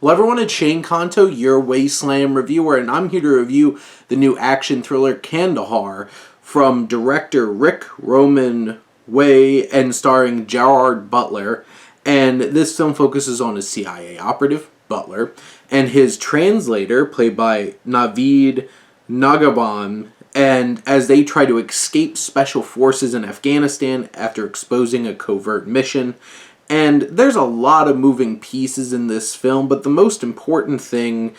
Hello everyone, it's Shane Kanto, your Wasteland reviewer, and I'm here to review the new action thriller Kandahar from director Rick Roman Way and starring Gerard Butler. And this film focuses on a CIA operative, Butler, and his translator, played by Naveed Nagaban, and as they try to escape special forces in Afghanistan after exposing a covert mission. And there's a lot of moving pieces in this film, but the most important thing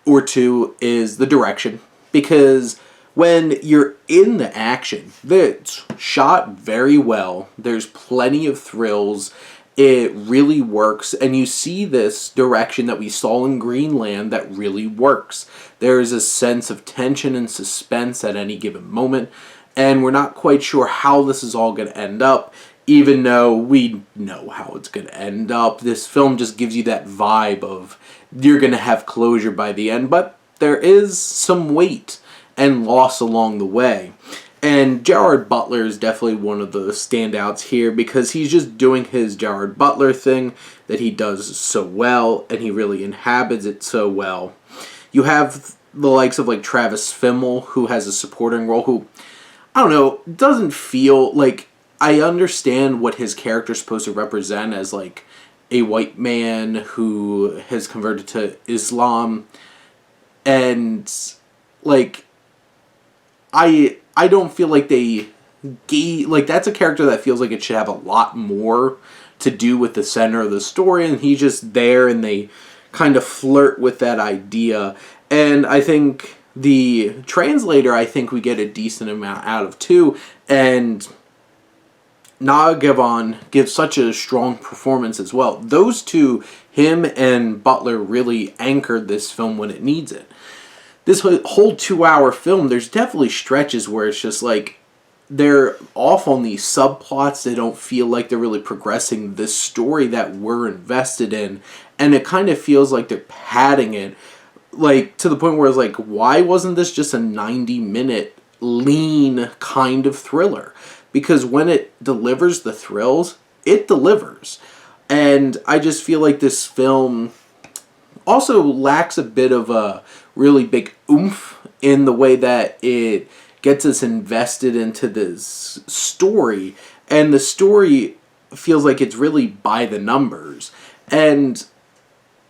or two is the direction. Because when you're in the action, it's shot very well. There's plenty of thrills. It really works, and you see this direction that we saw in Greenland that really works. There is a sense of tension and suspense at any given moment, and we're not quite sure how this is all going to end up. Even though we know how it's going to end up, this film just gives you that vibe of you're going to have closure by the end, but there is some weight and loss along the way. And Gerard Butler is definitely one of the standouts here because he's just doing his Gerard Butler thing that he does so well, and he really inhabits it so well. You have the likes of like Travis Fimmel, who has a supporting role, who, I don't know, doesn't feel like... I understand what his character is supposed to represent as like a white man who has converted to Islam, and like I don't feel like they gave, like, that's a character that feels like it should have a lot more to do with the center of the story, and he's just there and they kind of flirt with that idea. And I think the translator, I think we get a decent amount out of too, and Nagavan gives such a strong performance as well. Those two, him and Butler, really anchored this film when it needs it. This whole 2-hour film, there's definitely stretches where it's just like they're off on these subplots. They don't feel like they're really progressing this story that we're invested in, and it kind of feels like they're padding it, like to the point where it's like, why wasn't this just a 90-minute lean kind of thriller? Because when it delivers the thrills, it delivers. And I just feel like this film also lacks a bit of a really big oomph in the way that it gets us invested into this story. And the story feels like it's really by the numbers. And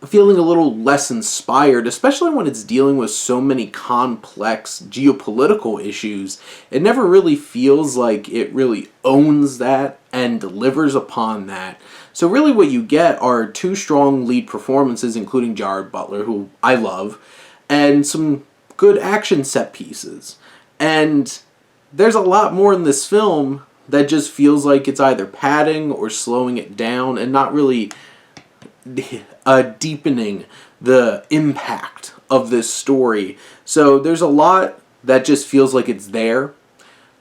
feeling a little less inspired, especially when it's dealing with so many complex geopolitical issues. It never really feels like it really owns that and delivers upon that. So really what you get are two strong lead performances, including Gerard Butler, who I love, and some good action set pieces. And there's a lot more in this film that just feels like it's either padding or slowing it down and not really deepening the impact of this story. So there's a lot that just feels like it's there.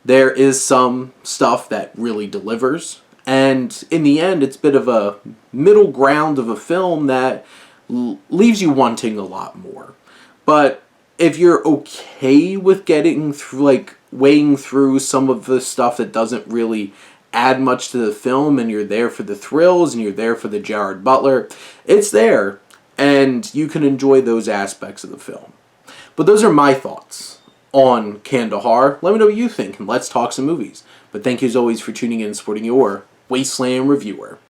There is some stuff that really delivers. And in the end, it's a bit of a middle ground of a film that leaves you wanting a lot more. But if you're okay with getting through, like weighing through some of the stuff that doesn't really add much to the film, and you're there for the thrills and you're there for the Gerard Butler, it's there, and you can enjoy those aspects of the film. But those are my thoughts on Kandahar. Let me know what you think, and let's talk some movies. But thank you as always for tuning in and supporting your Wasteland reviewer.